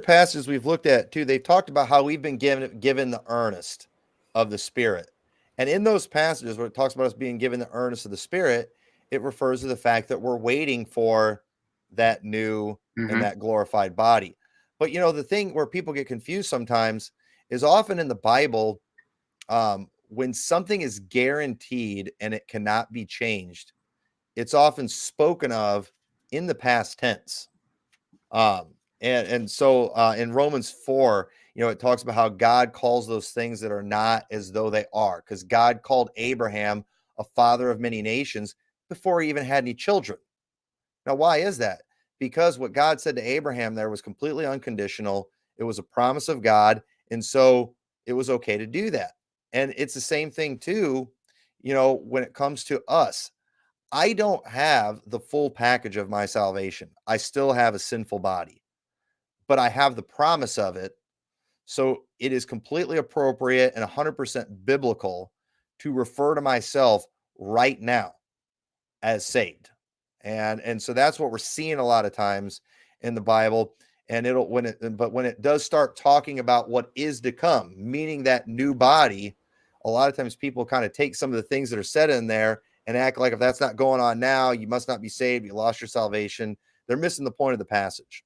passages we've looked at too, they've talked about how we've been given the earnest of the Spirit. And in those passages where it talks about us being given the earnest of the Spirit, it refers to the fact that we're waiting for that new and Mm-hmm. that glorified body. But the thing where people get confused sometimes is often in the Bible, when something is guaranteed and it cannot be changed, it's often spoken of in the past tense. Um, and so in Romans 4, it talks about how God calls those things that are not as though they are, because God called Abraham a father of many nations before he even had any children. Now, why is that? Because what God said to Abraham there was completely unconditional. It was a promise of God. And so it was okay to do that. And it's the same thing, too, when it comes to us. I don't have the full package of my salvation. I still have a sinful body, but I have the promise of it. So it is completely appropriate and 100% biblical to refer to myself right now as saved. And so that's what we're seeing a lot of times in the Bible. And when it does start talking about what is to come, meaning that new body, a lot of times people kind of take some of the things that are said in there and act like if that's not going on now, you must not be saved, you lost your salvation. They're missing the point of the passage.